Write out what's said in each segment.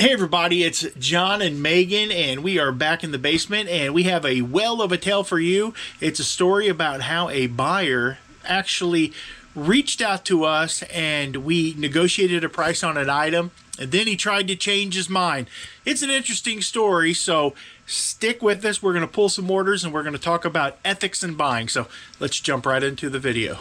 Hey everybody, it's John and Megan, and we are back in the basement, and we have a well of a tale for you. It's a story about how a buyer actually reached out to us and we negotiated a price on an item, and then he tried to change his mind. It's an interesting story, so stick with us. We're going to pull some orders and we're going to talk about ethics in buying. So let's jump right into the video.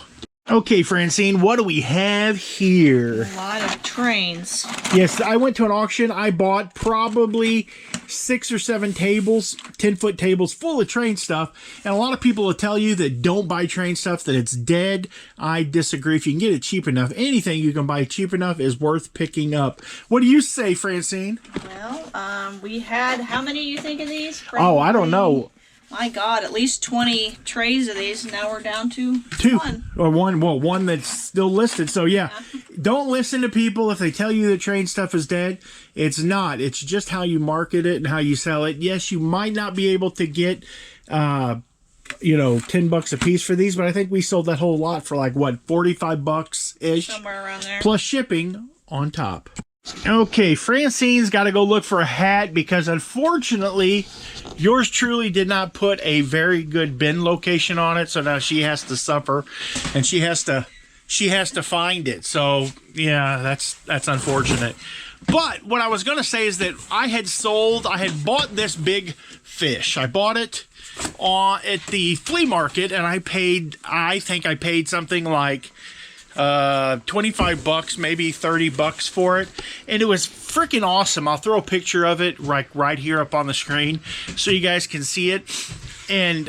Okay, Francine, what do we have here? A lot of trains. Yes, I went to an auction. I bought probably 6 or 7 tables, 10-foot tables full of train stuff. And a lot of people will tell you that don't buy train stuff, that it's dead. I disagree. If you can get it cheap enough, anything you can buy cheap enough is worth picking up. What do you say, Francine? Well, we had, how many do you think of these? Probably, oh, I don't know. My God, at least 20 trays of these. Now we're down to one. Or one, well, one that's still listed. So yeah, don't listen to people if they tell you that train stuff is dead. It's not. It's just how you market it and how you sell it. Yes, you might not be able to get, you know, $10 a piece for these, but I think we sold that whole lot for like, what, 45 bucks-ish? Somewhere around there. Plus shipping on top. Okay, Francine's got to go look for a hat because unfortunately yours truly did not put a very good bin location on it, so now she has to suffer and she has to find it. So yeah, that's unfortunate. But what I was going to say is that I had bought this big fish. I bought it at the flea market, and I think I paid something like 25 bucks, maybe 30 bucks for it, and it was freaking awesome. I'll throw a picture of it right here up on the screen so you guys can see it. And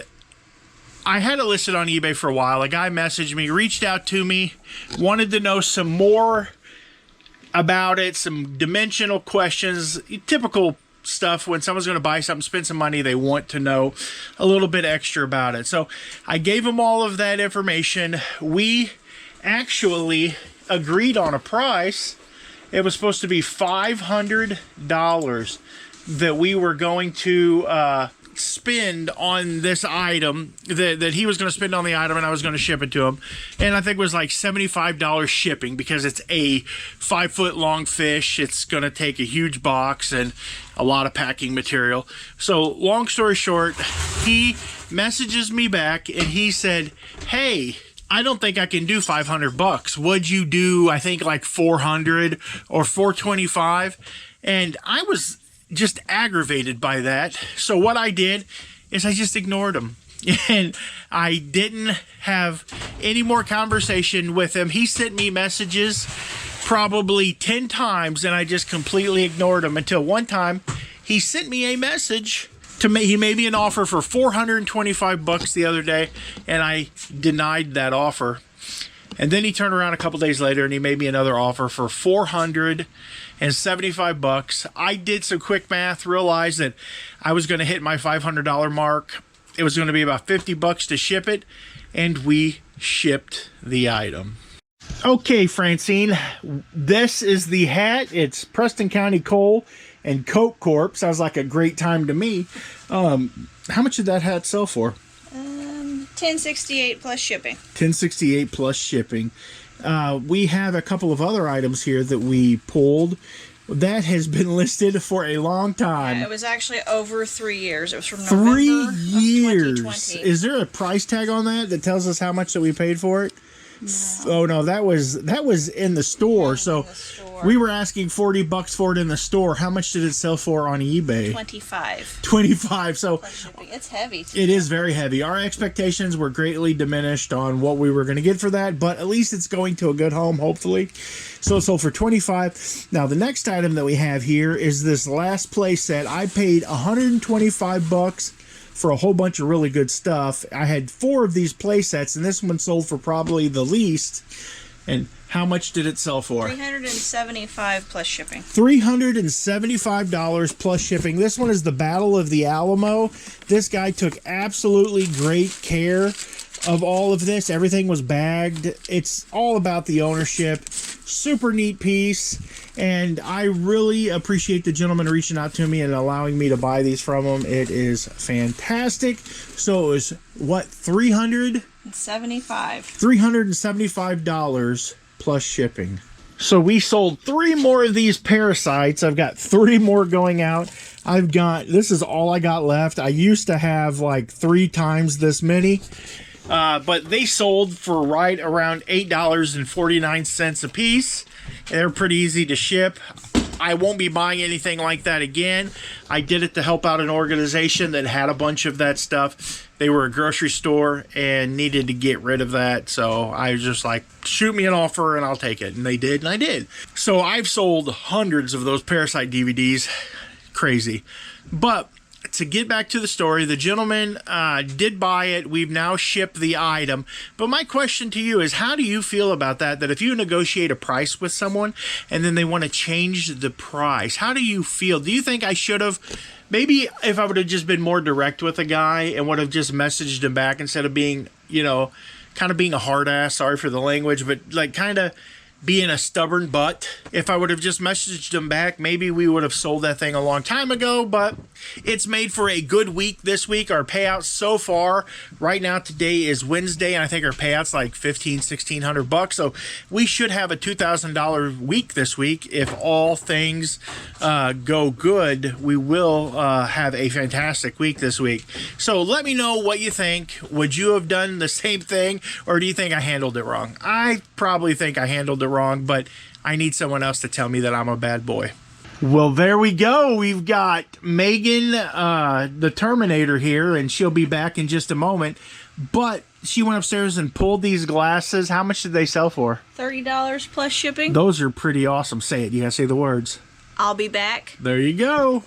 I had it listed on eBay for a while. A guy messaged me, reached out to me, wanted to know some more about it, some dimensional questions, typical stuff. When someone's going to buy something, spend some money, they want to know a little bit extra about it. So I gave him all of that information. We actually agreed on a price. It was supposed to be $500 that we were going to spend on this item, that he was going to spend on the item, and I was going to ship it to him. And I think it was like $75 shipping because it's a 5-foot long fish. It's going to take a huge box and a lot of packing material. So long story short, he messages me back and he said, hey, I don't think I can do 500 bucks. Would you do, I think, like 400 or 425? And I was just aggravated by that. So what I did is I just ignored him. And I didn't have any more conversation with him. He sent me messages probably 10 times, and I just completely ignored him until one time he sent me a message. He made me an offer for 425 bucks the other day, and I denied that offer. And then he turned around a couple days later and he made me another offer for 475 bucks. I did some quick math, realized that I was going to hit my $500 mark. It was going to be about 50 bucks to ship it, and we shipped the item. Okay, Francine, this is the hat. It's Preston County Coal and Coke Corp. Sounds like a great time to me. How much did that hat sell for? $10.68 plus shipping. $10.68 plus shipping. We have a couple of other items here that we pulled. That has been listed for a long time. Yeah, it was actually over 3 years. It was from 3 November years. of 2020. Is there a price tag on that tells us how much that we paid for it? No. Oh no, that was in the store. So we were asking 40 bucks for it in the store. How much did it sell for on eBay? 25. 25. So it's heavy too. It is very heavy. Our expectations were greatly diminished on what we were going to get for that, but at least it's going to a good home, hopefully. So it sold for 25. Now the next item that we have here is this last play set. I paid 125 bucks for a whole bunch of really good stuff. I had 4 of these play sets, and this one sold for probably the least. And how much did it sell for? $375 plus shipping. $375 plus shipping. This one is the Battle of the Alamo. This guy took absolutely great care of all of this. Everything was bagged. It's all about the ownership. Super neat piece, and I really appreciate the gentleman reaching out to me and allowing me to buy these from him. It is fantastic. So it was what, $375 $375 plus shipping. So we sold 3 more of these parasites. I've got 3 more going out. This is all I got left. I used to have like 3 times this many. But they sold for right around $8.49 a piece. They're pretty easy to ship. I won't be buying anything like that again. I did it to help out an organization that had a bunch of that stuff. They were a grocery store and needed to get rid of that. So I was just like, shoot me an offer and I'll take it. And they did, and I did. So I've sold hundreds of those Parasite DVDs. Crazy. But to get back to the story, the gentleman did buy it. We've now shipped the item. But my question to you is, how do you feel about that? That if you negotiate a price with someone and then they want to change the price, how do you feel? Do you think I should have, maybe if I would have just been more direct with a guy and would have just messaged him back instead of being, you know, kind of being a hard ass, sorry for the language, but like kind of being a stubborn butt. If I would have just messaged him back, maybe we would have sold that thing a long time ago. But it's made for a good week this week. Our payouts so far right now, today is Wednesday, and I think our payouts like $1,500-$1,600. So we should have a $2,000 week this week. If all things go good, we will have a fantastic week this week. So let me know what you think. Would you have done the same thing, or do you think I handled it wrong? I probably think I handled it wrong, but I need someone else to tell me that I'm a bad boy. Well, there we go. We've got Megan, the Terminator here, and she'll be back in just a moment. But she went upstairs and pulled these glasses. How much did they sell for? $30 plus shipping. Those are pretty awesome. Say it. You gotta say the words. I'll be back. There you go.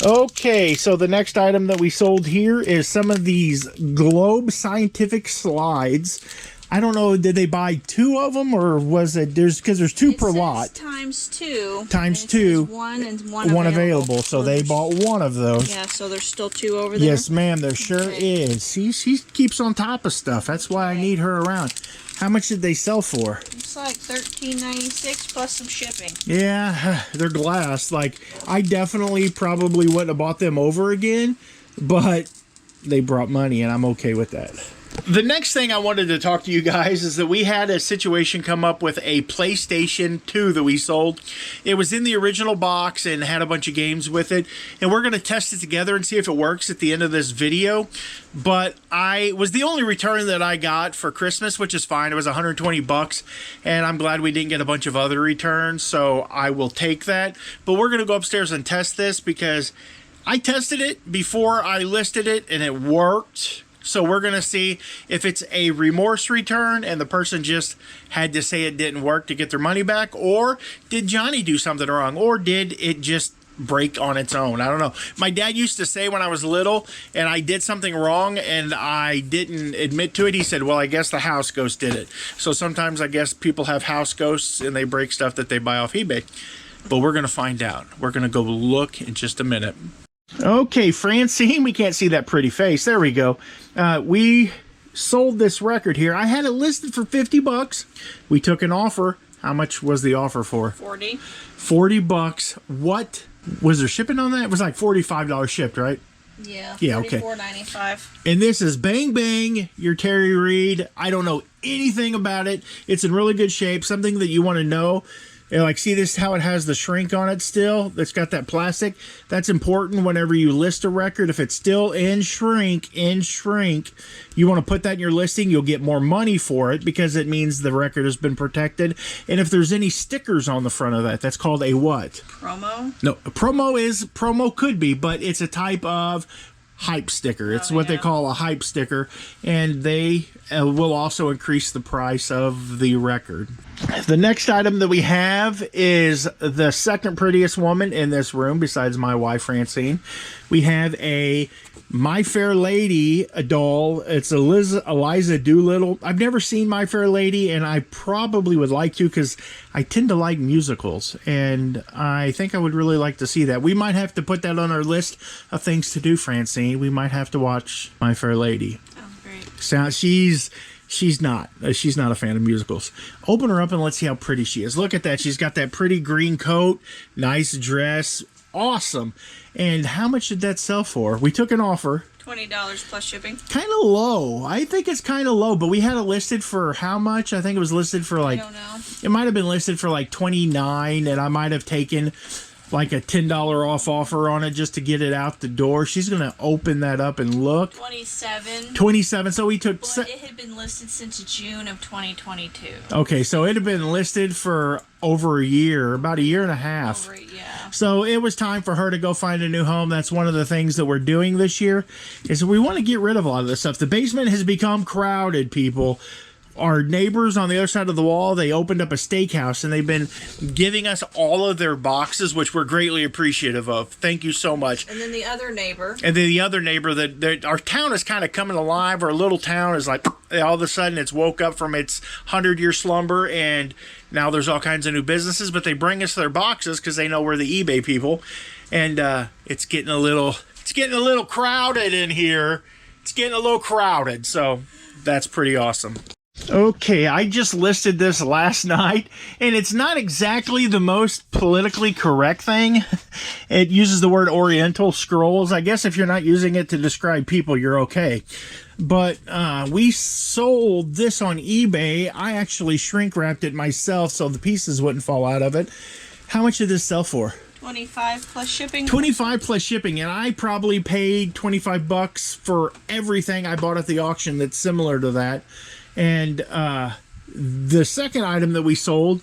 Okay, so the next item that we sold here is some of these Globe Scientific slides. I don't know, did they buy 2 of them, or was it, because there's 2 per lot. Times 2. Times 2. One and one available. So they bought 1 of those. Yeah, so there's still 2 over there. Yes, ma'am, there sure is. See, she keeps on top of stuff. That's why I need her around. How much did they sell for? It's like $13.96 plus some shipping. Yeah, they're glass. Like, I definitely probably wouldn't have bought them over again, but they brought money, and I'm okay with that. The next thing I wanted to talk to you guys is that we had a situation come up with a PlayStation 2 that we sold. It was in the original box and had a bunch of games with it, and we're going to test it together and see if it works at the end of this video. But I was the only return that I got for Christmas, which is fine. It was $120, and I'm glad we didn't get a bunch of other returns, so I will take that. But we're going to go upstairs and test this because I tested it before I listed it, and it worked. So we're going to see if it's a remorse return and the person just had to say it didn't work to get their money back, or did Johnny do something wrong, or did it just break on its own? I don't know. My dad used to say when I was little and I did something wrong and I didn't admit to it, he said, well, I guess the house ghost did it. So sometimes I guess people have house ghosts and they break stuff that they buy off eBay. But we're going to find out. We're going to go look in just a minute. Okay, Francine, we can't see that pretty face. There we go. We sold this record here. I had it listed for $50. We took an offer. How much was the offer for? 40. $40. What was there shipping on that? It was like $45 shipped, right? Yeah. Yeah. Okay. $34.95. And this is Bang Bang, your Terry Reid. I don't know anything about it. It's in really good shape. Something that you want to know. And like, see this, how it has the shrink on it still? It's got that plastic. That's important whenever you list a record. If it's still in shrink, you want to put that in your listing. You'll get more money for it because it means the record has been protected. And if there's any stickers on the front of that, that's called a what? Promo? No, a promo could be, but it's a type of hype sticker. It's what they call a hype sticker, and they will also increase the price of the record. The next item that we have is the second prettiest woman in this room besides my wife Francine. We have a My Fair Lady doll. It's Eliza Doolittle. I've never seen My Fair Lady, and I probably would like to because I tend to like musicals, and I think I would really like to see that. We might have to put that on our list of things to do, Francine. We might have to watch My Fair Lady. Oh, great. So she's not a fan of musicals. Open her up and let's see how pretty she is. Look at that. She's got that pretty green coat, nice dress, awesome. And how much did that sell for? We took an offer. $20 plus shipping. Kind of low. I think it's kind of low, but we had it listed for how much? I think it was listed for like, I don't know. It might have been listed for like $29, and I might have taken like a $10 off offer on it just to get it out the door. She's going to open that up and look. 27. 27. So we took... Well, it had been listed since June of 2022. Okay, so it had been listed for over a year, about a year and a half. Yeah. So it was time for her to go find a new home. That's one of the things that we're doing this year, is we want to get rid of a lot of this stuff. The basement has become crowded, people. Our neighbors on the other side of the wall, they opened up a steakhouse, and they've been giving us all of their boxes, which we're greatly appreciative of. Thank you so much. And then the other neighbor. And then the other neighbor, that our town is kind of coming alive. Our little town is like, all of a sudden it's woke up from its 100-year slumber, and now there's all kinds of new businesses, but they bring us their boxes because they know we're the eBay people. And it's getting a little crowded in here. It's getting a little crowded, so that's pretty awesome. Okay, I just listed this last night, and it's not exactly the most politically correct thing. It uses the word Oriental scrolls. I guess if you're not using it to describe people, you're okay. But we sold this on eBay. I actually shrink wrapped it myself so the pieces wouldn't fall out of it. How much did this sell for? 25 plus shipping. 25 plus shipping, and I probably paid 25 bucks for everything I bought at the auction that's similar to that. And the second item that we sold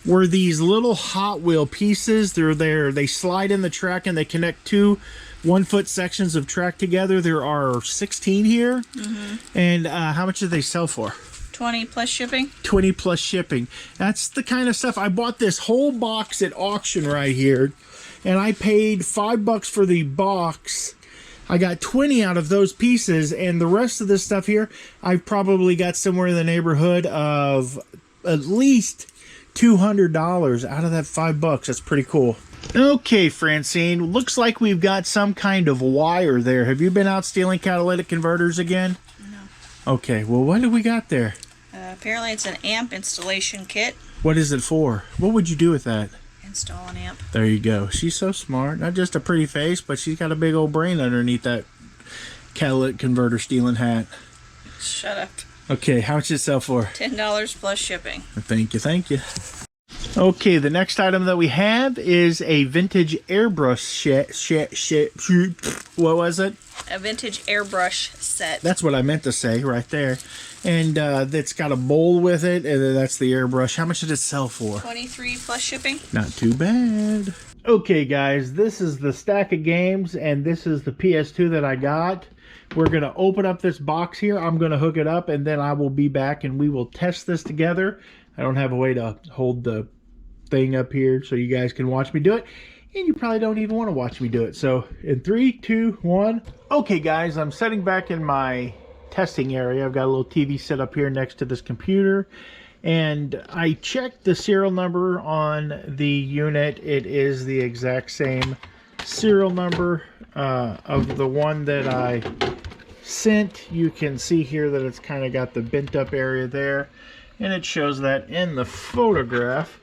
were these little Hot Wheel pieces. They're there. They slide in the track, and they connect two 1-foot sections of track together. There are 16 here. And how much did they sell for? 20 plus shipping. 20 plus shipping. That's the kind of stuff. I bought this whole box at auction right here, and I paid $5 for the box. I got 20 out of those pieces, and the rest of this stuff here, I've probably got somewhere in the neighborhood of at least $200 out of that $5. That's pretty cool. Okay, Francine, looks like we've got some kind of wire there. Have you been out stealing catalytic converters again? No. Okay, well, what do we got there? Apparently it's an amp installation kit. What is it for? What would you do with that? Install an amp. There you go. She's so smart. Not just a pretty face, but she's got a big old brain underneath that catalytic converter stealing hat. Shut up. Okay, how much did it sell for? $10 plus shipping. Thank you, thank you. Okay, the next item that we have is a vintage airbrush what was it? A vintage airbrush set. That's what I meant to say right there. And that's got a bowl with it, and that's the airbrush. How much did it sell for? 23 plus shipping. Not too bad. Okay, guys, this is the stack of games, and this is the PS2 that I got. We're going to open up this box here. I'm going to hook it up, and then I will be back, and we will test this together. I don't have a way to hold the thing up here so you guys can watch me do it. And you probably don't even want to watch me do it. So, in 3, 2, 1. Okay, guys, I'm sitting back in my testing area. I've got a little TV set up here next to this computer, and I checked the serial number on the unit. It is the exact same serial number of the one that I sent. You can see here that it's kind of got the bent up area there, and it shows that in the photograph.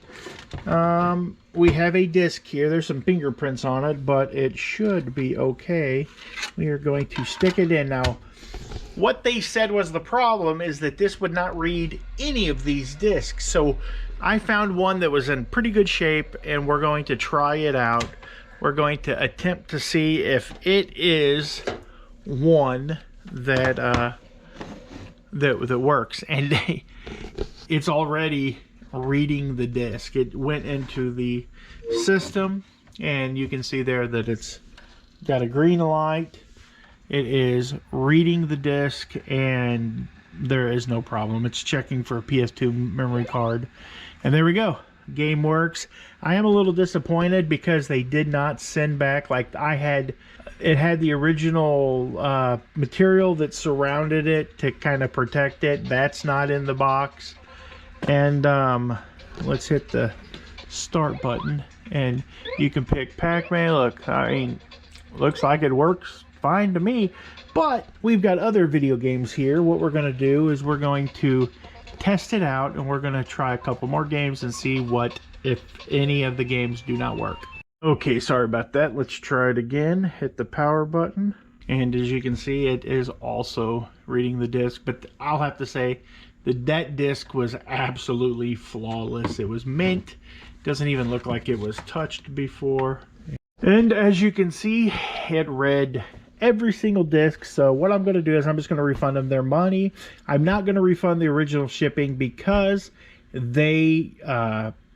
We have a disc here. There's some fingerprints on it, but it should be okay. We are going to stick it in. Now, what they said was the problem is that this would not read any of these discs. So I found one that was in pretty good shape, and we're going to try it out. We're going to attempt to see if it is one that that works. And it's already reading the disc. It went into the system, and you can see there that it's got a green light. It is reading the disc, and there is no problem. It's checking for a PS2 memory card, and there we go. Game works. I am a little disappointed because they did not send back, like I had, it had the original material that surrounded it to kind of protect it. That's not in the box. And let's hit the start button, and you can pick Pac-Man. Look, I mean, looks like it works fine to me, but we've got other video games here. What we're going to do is we're going to test it out, and we're going to try a couple more games and see what, if any of the games do not work. Okay, sorry about that. Let's try it again. Hit the power button. And as you can see, it is also reading the disc, but I'll have to say that disc was absolutely flawless. It was mint. Doesn't even look like it was touched before. And as you can see, it read every single disc. So what I'm going to do is I'm just going to refund them their money. I'm not going to refund the original shipping because they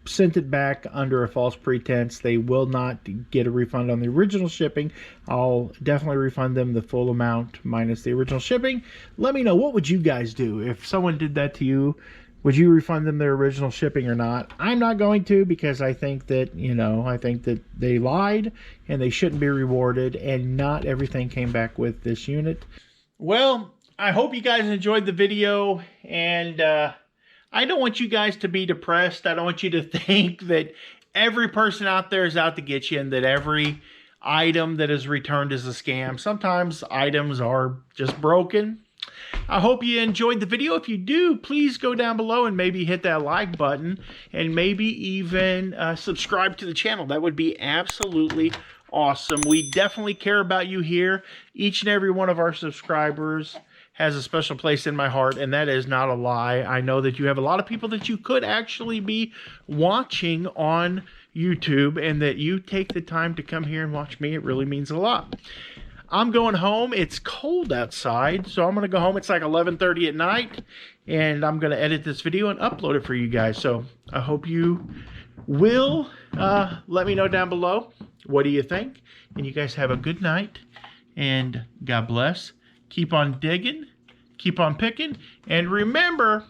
sent it back under a false pretense. They will not get a refund on the original shipping. I'll definitely refund them the full amount minus the original shipping. Let me know, what would you guys do if someone did that to you? Would you refund them their original shipping or not? I'm not going to, because I think that, you know, I think that they lied and they shouldn't be rewarded, and not everything came back with this unit. Well, I hope you guys enjoyed the video, and I don't want you guys to be depressed. I don't want you to think that every person out there is out to get you and that every item that is returned is a scam. Sometimes items are just broken. I hope you enjoyed the video. If you do, please go down below and maybe hit that like button and maybe even subscribe to the channel. That would be absolutely awesome. We definitely care about you here. Each and every one of our subscribers has a special place in my heart, and that is not a lie. I know that you have a lot of people that you could actually be watching on YouTube, and that you take the time to come here and watch me. It really means a lot. I'm going home. It's cold outside, so I'm going to go home. It's like 11:30 at night, and I'm going to edit this video and upload it for you guys. So I hope you will let me know down below. What do you think? And you guys have a good night, and God bless. Keep on digging, keep on picking, and remember,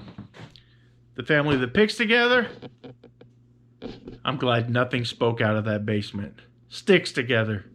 the family that picks together, I'm glad nothing spoke out of that basement. Sticks together.